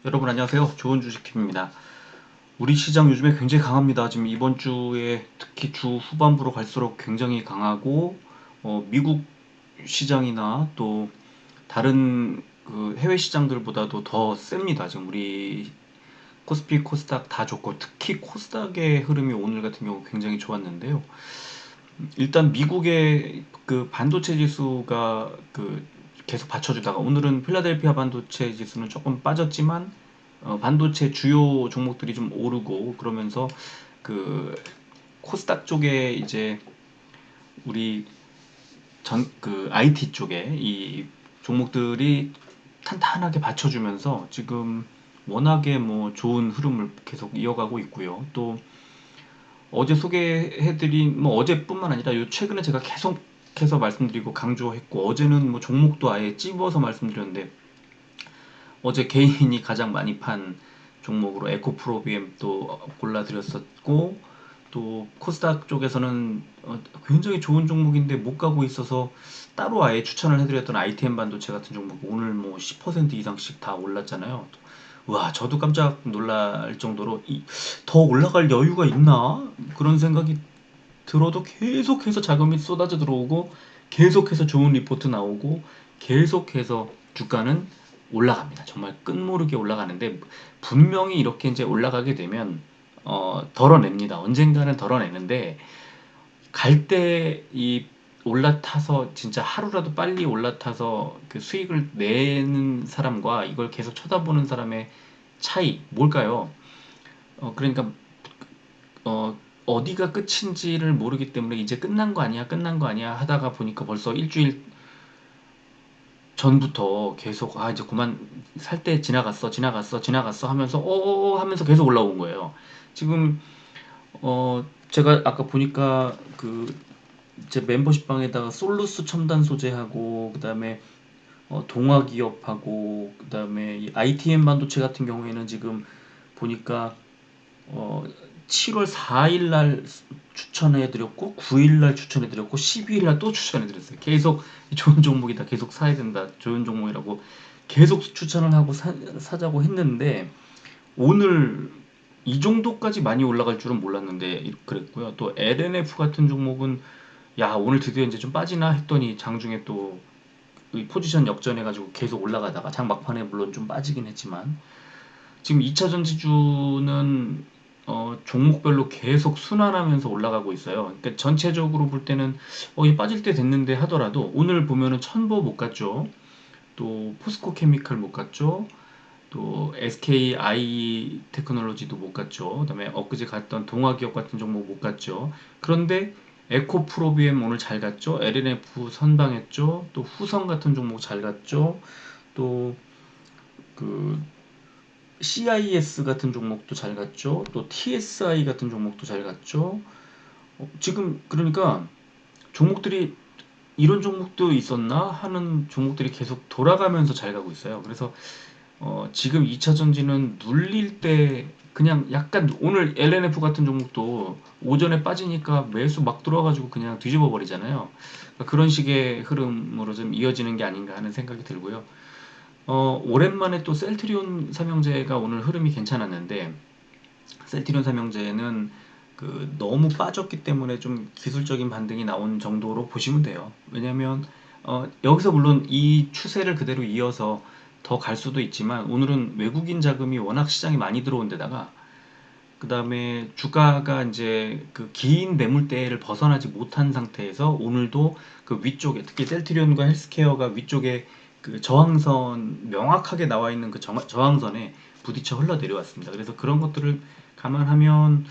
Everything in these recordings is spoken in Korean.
여러분 안녕하세요. 좋은 주식팀입니다. 우리 시장 요즘에 굉장히 강합니다. 지금 이번 주에 특히 주 후반부로 갈수록 굉장히 강하고 미국 시장이나 또 다른 그 해외 시장들보다도 더 셉니다. 지금 우리 코스피, 코스닥 다 좋고 특히 코스닥의 흐름이 오늘 같은 경우 굉장히 좋았는데요. 일단 미국의 그 반도체 지수가 그 계속 받쳐주다가 오늘은 필라델피아 반도체 지수는 조금 빠졌지만 반도체 주요 종목들이 좀 오르고 그러면서 그 코스닥 쪽에 이제 우리 전 그 IT 쪽에 이 종목들이 탄탄하게 받쳐주면서 지금 워낙에 뭐 좋은 흐름을 계속 이어가고 있고요. 또 어제 소개해드린 뭐 어제뿐만 아니라 요 최근에 제가 계속해서 말씀드리고 강조했고 어제는 뭐 종목도 아예 찝어서 말씀드렸는데 어제 개인이 가장 많이 판 종목으로 에코프로비엠 또 골라드렸었고 또 코스닥 쪽에서는 굉장히 좋은 종목인데 못 가고 있어서 따로 아예 추천을 해드렸던 ITM 반도체 같은 종목 오늘 뭐 10% 이상씩 다 올랐잖아요. 와, 저도 깜짝 놀랄 정도로 더 올라갈 여유가 있나? 그런 생각이 들어도 계속해서 자금이 쏟아져 들어오고 계속해서 좋은 리포트 나오고 계속해서 주가는 올라갑니다. 정말 끝모르게 올라가는데 분명히 이렇게 이제 올라가게 되면 덜어냅니다. 언젠가는 덜어내는데 갈 때 이 올라타서 진짜 하루라도 빨리 올라타서 그 수익을 내는 사람과 이걸 계속 쳐다보는 사람의 차이 뭘까요? 그러니까 어디가 끝인지를 모르기 때문에 이제 끝난 거 아니야, 끝난 거 아니야 하다가 보니까 벌써 일주일 전부터 계속 아 이제 그만 살 때 지나갔어, 지나갔어, 지나갔어 하면서 하면서 계속 올라온 거예요. 지금 제가 아까 보니까 그 제 멤버십 방에다가 솔루스 첨단 소재하고 그다음에 동화기업하고 그다음에 이 ITM 반도체 같은 경우에는 지금 보니까 어, 7월 4일 날 추천해드렸고 9일 날 추천해드렸고 12일 날 또 추천해드렸어요. 계속 좋은 종목이다. 계속 사야 된다. 좋은 종목이라고 계속 추천을 하고 사자고 했는데 오늘 이 정도까지 많이 올라갈 줄은 몰랐는데 그랬고요. 또 LNF 같은 종목은 야 오늘 드디어 이제 좀 빠지나 했더니 장중에 또 포지션 역전해가지고 계속 올라가다가 장 막판에 물론 좀 빠지긴 했지만 지금 2차 전지주는 종목별로 계속 순환하면서 올라가고 있어요. 그러니까 전체적으로 볼 때는 이 빠질 때 됐는데 하더라도 오늘 보면은 천보 못 갔죠. 또 포스코 케미칼 못 갔죠. 또 SKI 테크놀로지도 못 갔죠. 그다음에 엊그제 갔던 동화기업 같은 종목 못 갔죠. 그런데 에코프로비엠 오늘 잘 갔죠. LNF 선방했죠. 또 후성 같은 종목 잘 갔죠. 또그 CIS 같은 종목도 잘 갔죠. 또 TSI 같은 종목도 잘 갔죠. 지금 그러니까 종목들이 이런 종목도 있었나 하는 종목들이 계속 돌아가면서 잘 가고 있어요. 그래서 지금 2차 전지는 눌릴 때 그냥 약간 오늘 LNF 같은 종목도 오전에 빠지니까 매수 막 들어와가지고 그냥 뒤집어 버리잖아요. 그러니까 그런 식의 흐름으로 좀 이어지는 게 아닌가 하는 생각이 들고요. 오랜만에 또 셀트리온 삼형제가 오늘 흐름이 괜찮았는데 셀트리온 삼형제는 그 너무 빠졌기 때문에 좀 기술적인 반등이 나온 정도로 보시면 돼요. 왜냐면 여기서 물론 이 추세를 그대로 이어서 더 갈 수도 있지만 오늘은 외국인 자금이 워낙 시장에 많이 들어온 데다가 그 다음에 주가가 이제 그 긴 매물대를 벗어나지 못한 상태에서 오늘도 그 위쪽에 특히 셀트리온과 헬스케어가 위쪽에 그 저항선 명확하게 나와 있는 그 저항선에 부딪혀 흘러 내려왔습니다. 그래서 그런 것들을 감안하면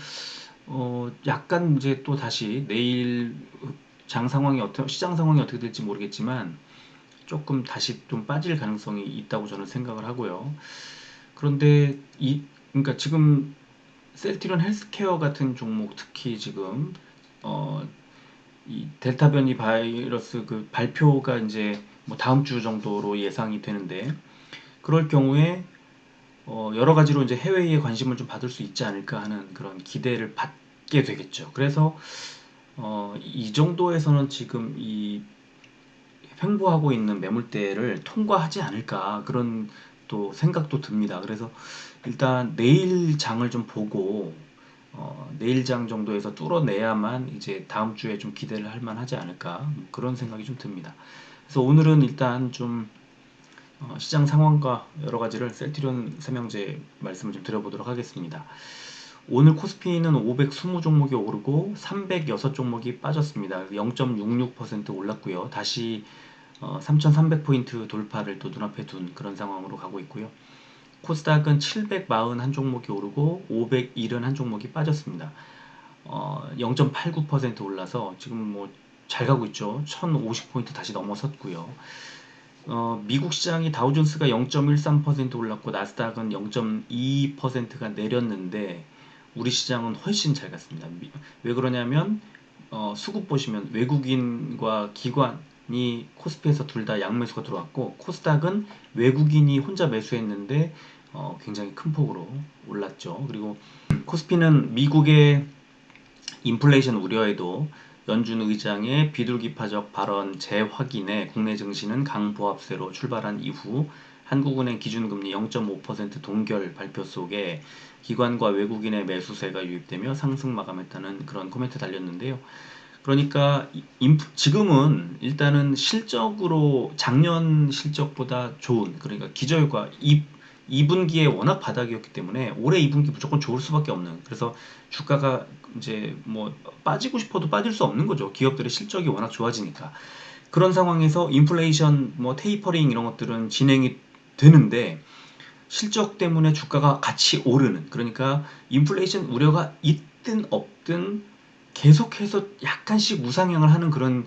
약간 이제 또 다시 내일 장 상황이 시장 상황이 어떻게 될지 모르겠지만 조금 다시 좀 빠질 가능성이 있다고 저는 생각을 하고요. 그런데 그러니까 지금 셀트리온 헬스케어 같은 종목 특히 지금 어, 이 델타 변이 바이러스 그 발표가 이제 뭐 다음 주 정도로 예상이 되는데 그럴 경우에 여러 가지로 이제 해외에 관심을 좀 받을 수 있지 않을까 하는 그런 기대를 받게 되겠죠. 그래서 이 정도에서는 지금 이 횡보하고 있는 매물대를 통과하지 않을까 그런 또 생각도 듭니다. 그래서 일단 내일 장을 좀 보고 내일 장 정도에서 뚫어내야만 이제 다음 주에 좀 기대를 할 만하지 않을까, 뭐 그런 생각이 좀 듭니다. 그래서 오늘은 일단 좀 시장 상황과 여러 가지를 셀트리온 삼형제 말씀을 좀 드려보도록 하겠습니다. 오늘 코스피는 520 종목이 오르고 306 종목이 빠졌습니다. 0.66% 올랐고요. 다시 3,300포인트 돌파를 또 눈앞에 둔 그런 상황으로 가고 있고요. 코스닥은 741 종목이 오르고 571 종목이 빠졌습니다. 0.89% 올라서 지금 뭐 잘 가고 있죠. 1050포인트 다시 넘어섰고요. 미국 시장이 다우존스가 0.13% 올랐고 나스닥은 0.2%가 내렸는데 우리 시장은 훨씬 잘 갔습니다. 왜 그러냐면 수급 보시면 외국인과 기관이 코스피에서 둘 다 양매수가 들어왔고 코스닥은 외국인이 혼자 매수했는데 굉장히 큰 폭으로 올랐죠. 그리고 코스피는 미국의 인플레이션 우려에도 연준 의장의 비둘기파적 발언 재확인에 국내 증시는 강보합세로 출발한 이후 한국은행 기준금리 0.5% 동결 발표 속에 기관과 외국인의 매수세가 유입되며 상승 마감했다는 그런 코멘트 달렸는데요. 그러니까 지금은 일단은 실적으로 작년 실적보다 좋은, 그러니까 기저효과 2분기에 워낙 바닥이었기 때문에 올해 2분기 무조건 좋을 수밖에 없는, 그래서 주가가 이제 뭐 빠지고 싶어도 빠질 수 없는 거죠. 기업들의 실적이 워낙 좋아지니까. 그런 상황에서 인플레이션 뭐 테이퍼링 이런 것들은 진행이 되는데 실적 때문에 주가가 같이 오르는, 그러니까 인플레이션 우려가 있든 없든 계속해서 약간씩 우상향을 하는 그런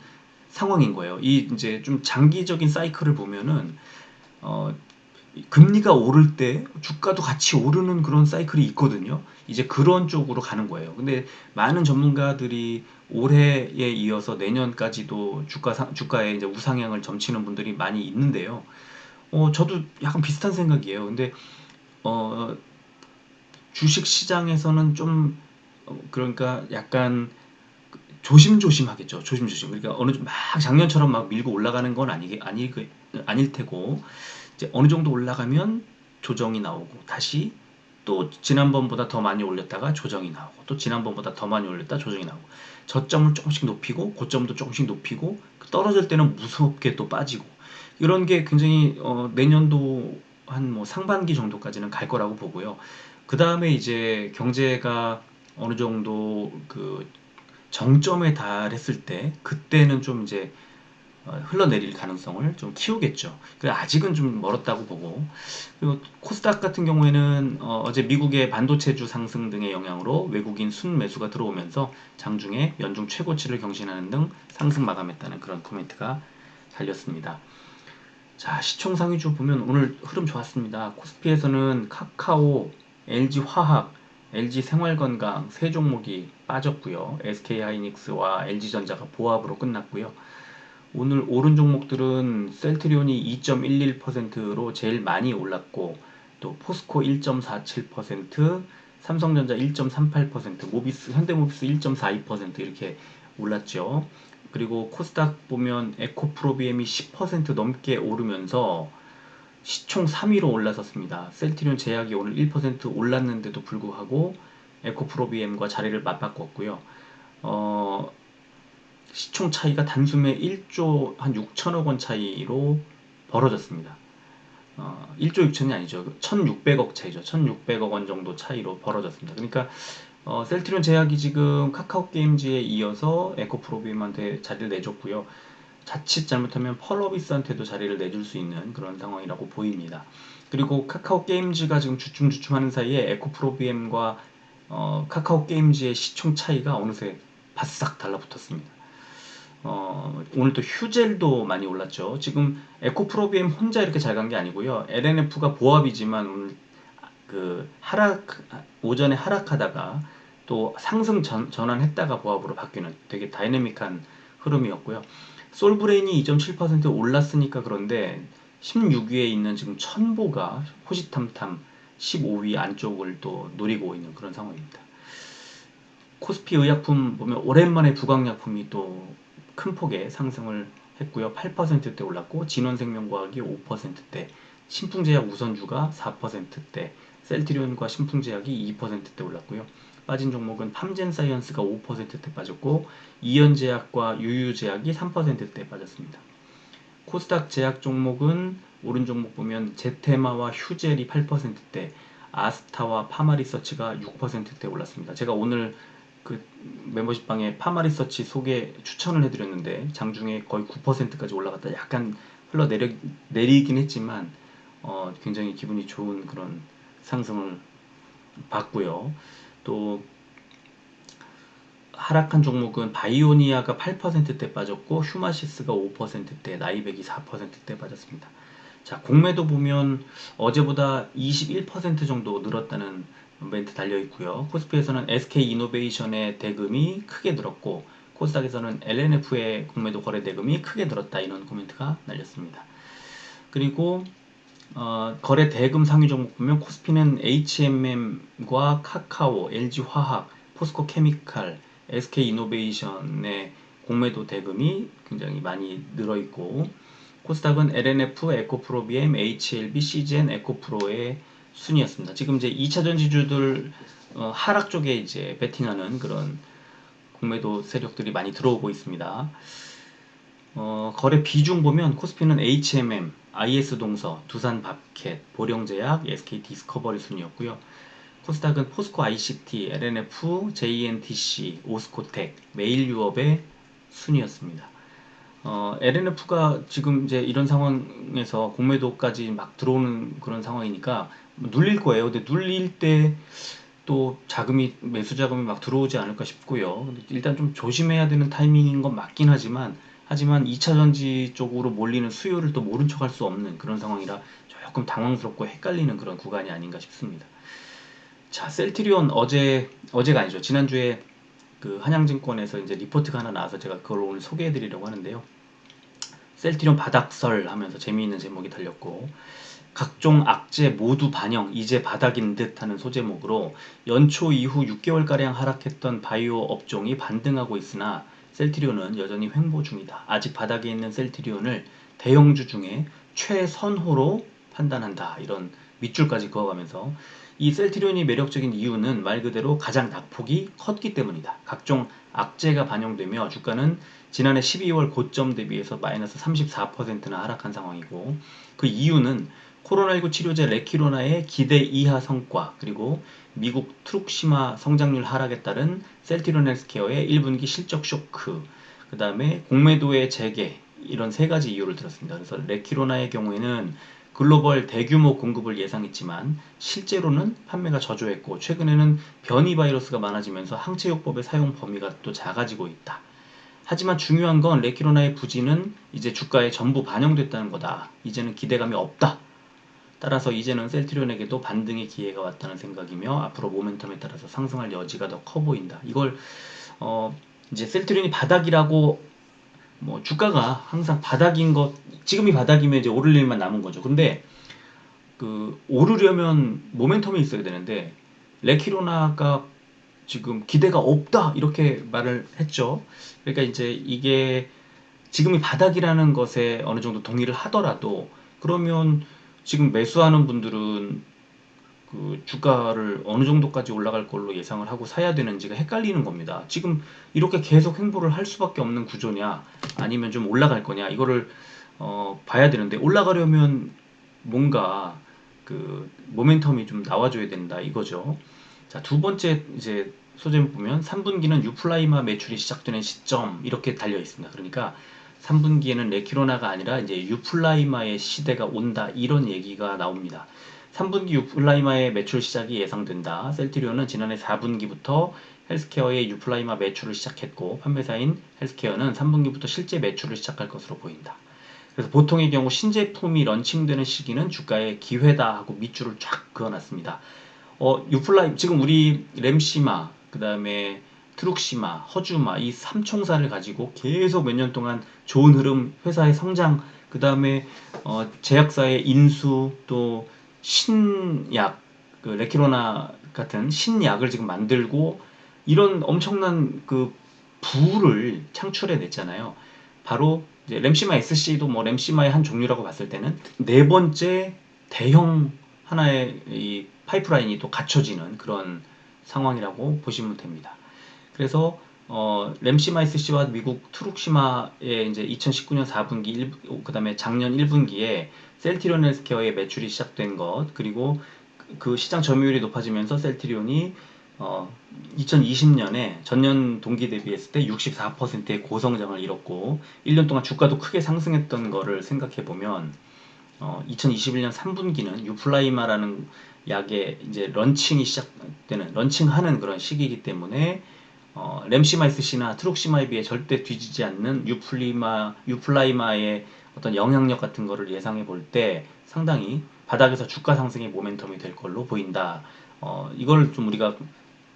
상황인 거예요. 이 이제 좀 장기적인 사이클을 보면은 금리가 오를 때 주가도 같이 오르는 그런 사이클이 있거든요. 이제 그런 쪽으로 가는 거예요. 근데 많은 전문가들이 올해에 이어서 내년까지도 주가에 이제 우상향을 점치는 분들이 많이 있는데요. 저도 약간 비슷한 생각이에요. 근데 어, 주식 시장에서는 좀 그러니까 약간 조심조심하겠죠. 조심조심. 그러니까 막 작년처럼 막 밀고 올라가는 건 아닐 테고 이제 어느 정도 올라가면 조정이 나오고 다시 또 지난번보다 더 많이 올렸다가 조정이 나오고 또 지난번보다 더 많이 올렸다 조정이 나오고 저점을 조금씩 높이고 고점도 조금씩 높이고 떨어질 때는 무섭게 또 빠지고 이런 게 굉장히 내년도 한 뭐 상반기 정도까지는 갈 거라고 보고요. 그 다음에 이제 경제가 어느 정도 그 정점에 달했을 때 그때는 좀 이제 흘러내릴 가능성을 좀 키우겠죠. 아직은 좀 멀었다고 보고, 그리고 코스닥 같은 경우에는 어제 미국의 반도체주 상승 등의 영향으로 외국인 순매수가 들어오면서 장중에 연중 최고치를 경신하는 등 상승 마감했다는 그런 코멘트가 달렸습니다. 자, 시총 상위주 보면 오늘 흐름 좋았습니다. 코스피에서는 카카오, LG화학, LG생활건강 세 종목이 빠졌고요. SK하이닉스와 LG전자가 보합으로 끝났고요. 오늘 오른 종목들은 셀트리온이 2.11%로 제일 많이 올랐고 또 포스코 1.47%, 삼성전자 1.38%, 현대모비스 1.42% 이렇게 올랐죠. 그리고 코스닥 보면 에코프로비엠이 10% 넘게 오르면서 시총 3위로 올라섰습니다. 셀트리온 제약이 오늘 1% 올랐는데도 불구하고 에코프로비엠과 자리를 맞바꿨고요. 어, 시총 차이가 단숨에 1조 한 6천억 원 차이로 벌어졌습니다. 1조 6천이 아니죠. 1,600억 차이죠. 1,600억 원 정도 차이로 벌어졌습니다. 그러니까 셀트리온 제약이 지금 카카오 게임즈에 이어서 에코프로비엠한테 자리를 내줬고요. 자칫 잘못하면 펄어비스한테도 자리를 내줄 수 있는 그런 상황이라고 보입니다. 그리고 카카오 게임즈가 지금 주춤주춤하는 사이에 에코프로비엠과 카카오 게임즈의 시총 차이가 어느새 바싹 달라붙었습니다. 오늘 또 휴젤도 많이 올랐죠. 지금 에코프로비엠 혼자 이렇게 잘 간 게 아니고요. LNF가 보합이지만 오늘 오전에 하락하다가 또 상승 전환했다가 보합으로 바뀌는 되게 다이내믹한 흐름이었고요. 솔브레인이 2.7% 올랐으니까 그런데 16위에 있는 지금 천보가 호시탐탐 15위 안쪽을 또 노리고 있는 그런 상황입니다. 코스피 의약품 보면 오랜만에 부강약품이 또 큰 폭의 상승을 했고요. 8%대 올랐고 진원생명과학이 5%대 신풍제약 우선주가 4%대, 셀트리온과 신풍제약이 2%대 올랐고요. 빠진 종목은 팜젠사이언스가 5%대 빠졌고 이연제약과 유유제약이 3%대 빠졌습니다. 코스닥 제약 종목은 오른 종목 보면 제테마와 휴젤이 8%대, 아스타와 파마리서치가 6%대 올랐습니다. 제가 오늘 그 멤버십방에 파마리서치 소개 추천을 해드렸는데 장중에 거의 9%까지 올라갔다 약간 흘러내리긴 했지만 굉장히 기분이 좋은 그런 상승을 봤고요. 또 하락한 종목은 바이오니아가 8%대 빠졌고 휴마시스가 5%대, 나이백이 4%대 빠졌습니다. 자, 공매도 보면 어제보다 21% 정도 늘었다는 멘트 달려 있고요. 코스피에서는 SK이노베이션의 대금이 크게 늘었고 코스닥에서는 LNF의 공매도 거래 대금이 크게 늘었다 이런 코멘트가 날렸습니다. 그리고 거래 대금 상위 종목 보면 코스피는 HMM과 카카오, LG화학, 포스코케미칼, SK이노베이션의 공매도 대금이 굉장히 많이 늘어있고 코스닥은 LNF, 에코프로비엠, HLB, CGN, 에코프로의 순이었습니다. 지금 이제 2차전 지주들 하락 쪽에 이제 베팅하는 그런 공매도 세력들이 많이 들어오고 있습니다. 거래 비중 보면 코스피는 HMM, IS동서, 두산밥켓, 보령제약, SK디스커버리 순이었고요. 코스닥은 포스코 ICT, LNF, JNTC, 오스코텍, 메일유업의 순이었습니다. LNF가 지금 이제 이런 상황에서 공매도까지 막 들어오는 그런 상황이니까 눌릴 거예요. 근데 눌릴 때 또 매수 자금이 막 들어오지 않을까 싶고요. 일단 좀 조심해야 되는 타이밍인 건 맞긴 하지만 2차 전지 쪽으로 몰리는 수요를 또 모른 척 할 수 없는 그런 상황이라 조금 당황스럽고 헷갈리는 그런 구간이 아닌가 싶습니다. 자, 셀트리온 어제가 아니죠. 지난주에 그 한양증권에서 이제 리포트가 하나 나와서 제가 그걸 오늘 소개해 드리려고 하는데요. 셀트리온 바닥설 하면서 재미있는 제목이 달렸고 각종 악재 모두 반영, 이제 바닥인 듯 하는 소제목으로 연초 이후 6개월가량 하락했던 바이오 업종이 반등하고 있으나 셀트리온은 여전히 횡보 중이다. 아직 바닥에 있는 셀트리온을 대형주 중에 최선호로 판단한다. 이런 밑줄까지 그어가면서 이 셀트리온이 매력적인 이유는 말 그대로 가장 낙폭이 컸기 때문이다. 각종 악재가 반영되며 주가는 지난해 12월 고점 대비해서 마이너스 34%나 하락한 상황이고 그 이유는 코로나19 치료제 레키로나의 기대 이하 성과 그리고 미국 트룩시마 성장률 하락에 따른 셀트리온 헬스케어의 1분기 실적 쇼크 그 다음에 공매도의 재개 이런 세 가지 이유를 들었습니다. 그래서 레키로나의 경우에는 글로벌 대규모 공급을 예상했지만 실제로는 판매가 저조했고 최근에는 변이 바이러스가 많아지면서 항체요법의 사용 범위가 또 작아지고 있다. 하지만 중요한 건 레키로나의 부진은 이제 주가에 전부 반영됐다는 거다. 이제는 기대감이 없다. 따라서 이제는 셀트리온에게도 반등의 기회가 왔다는 생각이며 앞으로 모멘텀에 따라서 상승할 여지가 더 커 보인다. 이걸 이제 셀트리온이 바닥이라고 주가가 항상 바닥인 것 지금이 바닥이면 이제 오를 일만 남은 거죠. 근데 그 오르려면 모멘텀이 있어야 되는데 레키로나가 지금 기대가 없다 이렇게 말을 했죠. 그러니까 이제 이게 지금이 바닥이라는 것에 어느 정도 동의를 하더라도 그러면 지금 매수하는 분들은 그 주가를 어느 정도까지 올라갈 걸로 예상을 하고 사야 되는지가 헷갈리는 겁니다. 지금 이렇게 계속 횡보를 할 수밖에 없는 구조냐 아니면 좀 올라갈 거냐 이거를 봐야 되는데 올라가려면 뭔가 그 모멘텀이 좀 나와줘야 된다 이거죠. 자, 두 번째 이제 소제목 보면 3분기는 유플라이마 매출이 시작되는 시점 이렇게 달려 있습니다. 그러니까 3분기에는 레키로나가 아니라 이제 유플라이마의 시대가 온다 이런 얘기가 나옵니다. 3분기 유플라이마의 매출 시작이 예상된다. 셀트리온은 지난해 4분기부터 헬스케어의 유플라이마 매출을 시작했고 판매사인 헬스케어는 3분기부터 실제 매출을 시작할 것으로 보인다. 그래서 보통의 경우 신제품이 런칭되는 시기는 주가의 기회다 하고 밑줄을 쫙 그어놨습니다. 유플라이 지금 우리 램시마 그 다음에 트룩시마, 허주마 이 삼총사를 가지고 계속 몇 년 동안 좋은 흐름, 회사의 성장, 그 다음에 제약사의 인수, 또 신약, 그 레키로나 같은 신약을 지금 만들고 이런 엄청난 그 부를 창출해 냈잖아요. 바로 이제 램시마 SC도 뭐 램시마의 한 종류라고 봤을 때는 네 번째 대형 하나의 이 파이프라인이 또 갖춰지는 그런 상황이라고 보시면 됩니다. 그래서 램시마 SC와 미국 트룩시마의 이제 2019년 4분기, 그다음에 작년 1분기에 셀트리온 헬스케어의 매출이 시작된 것, 그리고 그 시장 점유율이 높아지면서 셀트리온이 2020년에 전년 동기 대비했을 때 64%의 고성장을 이뤘고 1년 동안 주가도 크게 상승했던 거를 생각해 보면 2021년 3분기는 유플라이마라는 약의 이제 런칭이 시작되는, 런칭하는 그런 시기이기 때문에 램시마이스시나 트룩시마에 비해 절대 뒤지지 않는 유플라이마의 어떤 영향력 같은 거를 예상해 볼 때 상당히 바닥에서 주가 상승의 모멘텀이 될 걸로 보인다. 이걸 좀 우리가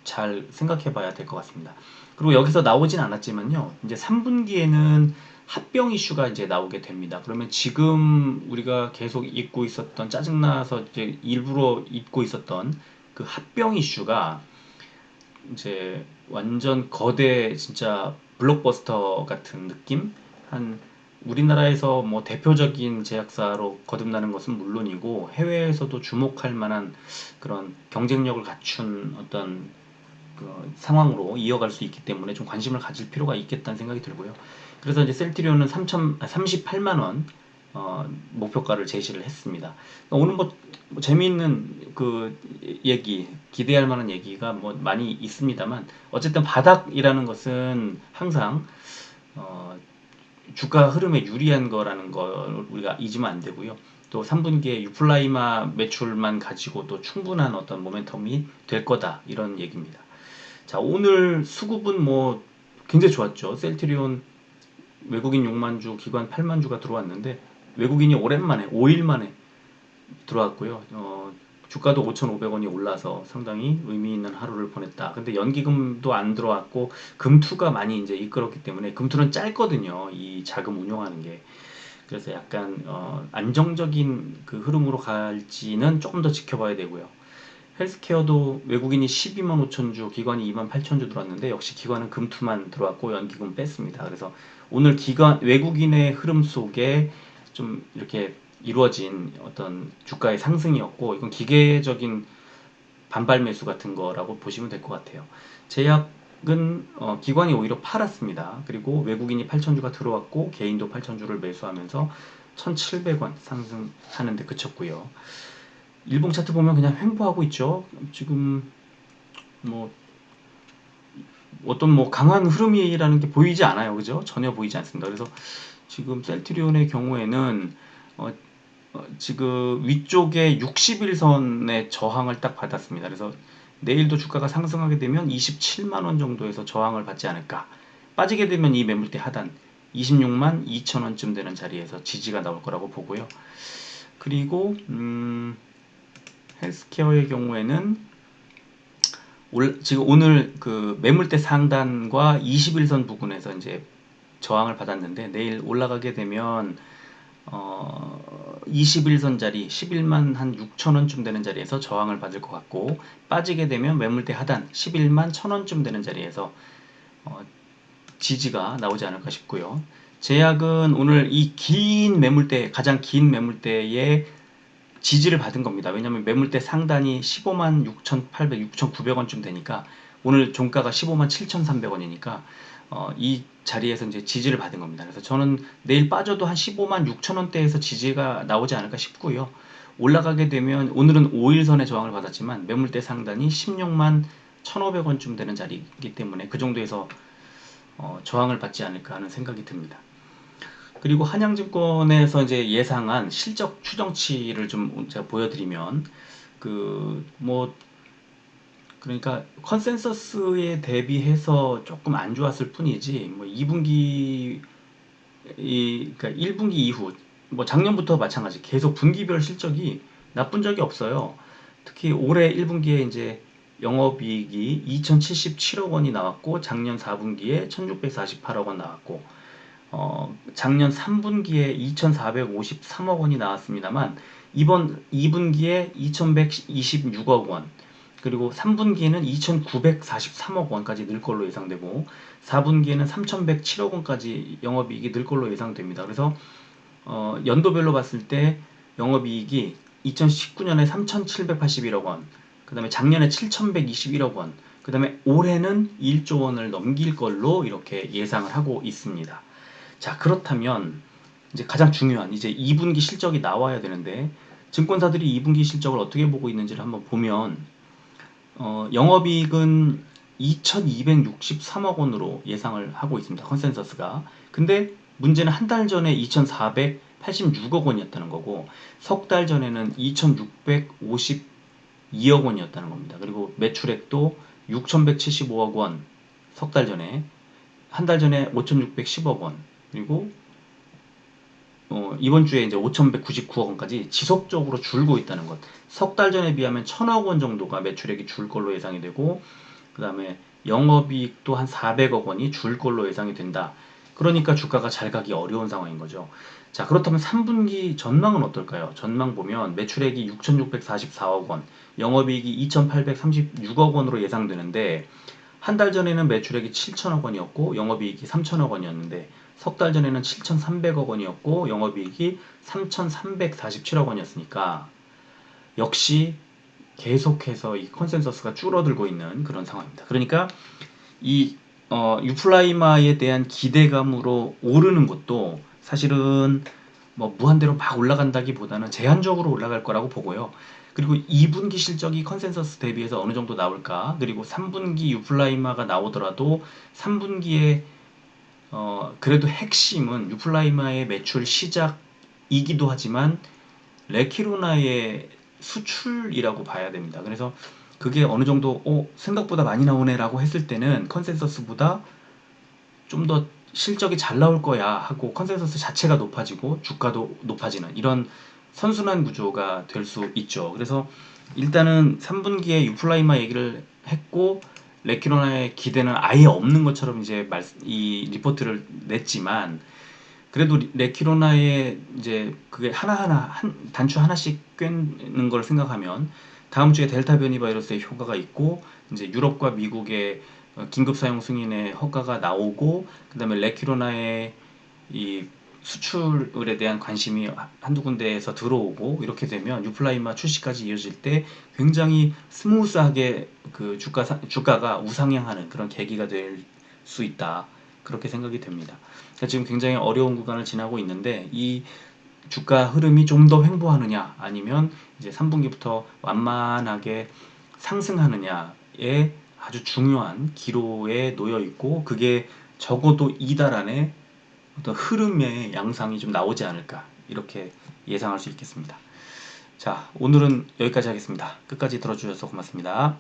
잘 생각해 봐야 될 것 같습니다. 그리고 여기서 나오진 않았지만요. 이제 3분기에는 합병 이슈가 이제 나오게 됩니다. 그러면 지금 우리가 계속 잊고 있었던, 짜증나서 이제 일부러 잊고 있었던 그 합병 이슈가 이제 완전 거대 진짜 블록버스터 같은 느낌? 한 우리나라에서 뭐 대표적인 제약사로 거듭나는 것은 물론이고 해외에서도 주목할 만한 그런 경쟁력을 갖춘 어떤 그 상황으로 이어갈 수 있기 때문에 좀 관심을 가질 필요가 있겠다는 생각이 들고요. 그래서 이제 셀트리온은 38만 원 목표가를 제시를 했습니다. 오늘 뭐 재미있는 그 얘기, 기대할 만한 얘기가 뭐 많이 있습니다만 어쨌든 바닥이라는 것은 항상 어, 주가 흐름에 유리한 거라는 걸 우리가 잊으면 안 되고요. 또 3분기에 유플라이마 매출만 가지고도 충분한 어떤 모멘텀이 될 거다, 이런 얘기입니다. 자, 오늘 수급은 뭐 굉장히 좋았죠. 셀트리온 외국인 6만 주, 기관 8만 주가 들어왔는데 외국인이 오랜만에 5일 만에 들어왔고요. 주가도 5,500원이 올라서 상당히 의미 있는 하루를 보냈다. 근데 연기금도 안 들어왔고 금투가 많이 이제 이끌었기 때문에, 금투는 짧거든요. 이 자금 운용하는 게. 그래서 약간 안정적인 그 흐름으로 갈지는 조금 더 지켜봐야 되고요. 헬스케어도 외국인이 12만 5천 주, 기관이 2만 8천 주 들어왔는데 역시 기관은 금투만 들어왔고 연기금 뺐습니다. 그래서 오늘 외국인의 흐름 속에 좀 이렇게 이루어진 어떤 주가의 상승이었고, 이건 기계적인 반발 매수 같은 거라고 보시면 될 것 같아요. 제약은 기관이 오히려 팔았습니다. 그리고 외국인이 8천주가 들어왔고 개인도 8천주를 매수하면서 1,700원 상승하는데 그쳤고요. 일봉 차트 보면 그냥 횡보하고 있죠. 지금 뭐 어떤 뭐 강한 흐름이라는 게 보이지 않아요. 그죠? 전혀 보이지 않습니다. 그래서 지금 셀트리온의 경우에는 지금 위쪽에 60일선의 저항을 딱 받았습니다. 그래서 내일도 주가가 상승하게 되면 27만 원 정도에서 저항을 받지 않을까. 빠지게 되면 이 매물대 하단 26만 2천 원쯤 되는 자리에서 지지가 나올 거라고 보고요. 그리고 헬스케어의 경우에는 지금 오늘 그 매물대 상단과 21선 부근에서 이제 저항을 받았는데 내일 올라가게 되면 21선 자리 11만 한 6천 원쯤 되는 자리에서 저항을 받을 것 같고, 빠지게 되면 매물대 하단 11만 1천 원쯤 되는 자리에서 지지가 나오지 않을까 싶고요. 제약은 오늘 이 긴 매물대, 가장 긴 매물대에 지지를 받은 겁니다. 왜냐하면 매물대 상단이 15만 6,800, 6,900원쯤 되니까 오늘 종가가 15만 7,300원이니까 이 자리에서 이제 지지를 받은 겁니다. 그래서 저는 내일 빠져도 한 15만 6천 원대에서 지지가 나오지 않을까 싶고요. 올라가게 되면 오늘은 5일선의 저항을 받았지만 매물대 상단이 16만 1,500원쯤 되는 자리이기 때문에 그 정도에서 저항을 받지 않을까 하는 생각이 듭니다. 그리고 한양증권에서 이제 예상한 실적 추정치를 좀 제가 보여드리면 그러니까 컨센서스에 대비해서 조금 안 좋았을 뿐이지 뭐 2분기 그러니까 1분기 이후 뭐 작년부터 마찬가지 계속 분기별 실적이 나쁜 적이 없어요. 특히 올해 1분기에 이제 영업이익이 2,077억 원이 나왔고 작년 4분기에 1,648억 원 나왔고 작년 3분기에 2,453억 원이 나왔습니다만 이번 2분기에 2,126억 원, 그리고 3분기에는 2,943억 원까지 늘 걸로 예상되고 4분기에는 3,107억 원까지 영업이익이 늘 걸로 예상됩니다. 그래서 연도별로 봤을 때 영업이익이 2019년에 3,781억 원, 그 다음에 작년에 7,121억 원, 그 다음에 올해는 1조 원을 넘길 걸로 이렇게 예상을 하고 있습니다. 자, 그렇다면 이제 가장 중요한 이제 2분기 실적이 나와야 되는데 증권사들이 2분기 실적을 어떻게 보고 있는지를 한번 보면 영업이익은 2,263억 원으로 예상을 하고 있습니다. 컨센서스가. 근데 문제는 한 달 전에 2,486억 원이었다는 거고 석 달 전에는 2,652억 원이었다는 겁니다. 그리고 매출액도 6,175억 원 석 달 전에, 한 달 전에 5,610억 원, 그리고 이번 주에 이제 5,199억 원까지 지속적으로 줄고 있다는 것. 석 달 전에 비하면 1,000억 원 정도가 매출액이 줄 걸로 예상이 되고, 그 다음에 영업이익도 한 400억 원이 줄 걸로 예상이 된다. 그러니까 주가가 잘 가기 어려운 상황인 거죠. 자, 그렇다면 3분기 전망은 어떨까요? 전망 보면 매출액이 6,644억 원, 영업이익이 2,836억 원으로 예상되는데, 한 달 전에는 매출액이 7천억 원이었고 영업이익이 3천억 원이었는데 석 달 전에는 7,300억 원이었고 영업이익이 3,347억 원이었으니까 역시 계속해서 이 컨센서스가 줄어들고 있는 그런 상황입니다. 그러니까 이 유플라이마에 대한 기대감으로 오르는 것도 사실은 뭐 무한대로 막 올라간다기보다는 제한적으로 올라갈 거라고 보고요. 그리고 2분기 실적이 컨센서스 대비해서 어느 정도 나올까? 그리고 3분기 유플라이마가 나오더라도 3분기에 그래도 핵심은 유플라이마의 매출 시작이기도 하지만 레키로나의 수출이라고 봐야 됩니다. 그래서 그게 어느 정도 생각보다 많이 나오네라고 했을 때는 컨센서스보다 좀 더 실적이 잘 나올 거야 하고 컨센서스 자체가 높아지고 주가도 높아지는 이런 선순환 구조가 될 수 있죠. 그래서 일단은 3분기에 유플라이마 얘기를 했고 레키로나의 기대는 아예 없는 것처럼 이제 이 리포트를 냈지만 그래도 레키로나의 이제 그게 하나하나 단추 하나씩 꿰는 걸 생각하면 다음 주에 델타 변이 바이러스의 효과가 있고 이제 유럽과 미국의 긴급 사용 승인의 허가가 나오고 그다음에 레키로나의 이 수출에 대한 관심이 한두 군데에서 들어오고 이렇게 되면 유플라이마 출시까지 이어질 때 굉장히 스무스하게 그 주가가 우상향하는 그런 계기가 될 수 있다. 그렇게 생각이 됩니다. 지금 굉장히 어려운 구간을 지나고 있는데 이 주가 흐름이 좀 더 횡보하느냐 아니면 이제 3분기부터 완만하게 상승하느냐에 아주 중요한 기로에 놓여 있고 그게 적어도 이달 안에 어떤 흐름의 양상이 좀 나오지 않을까 이렇게 예상할 수 있겠습니다. 자, 오늘은 여기까지 하겠습니다. 끝까지 들어주셔서 고맙습니다.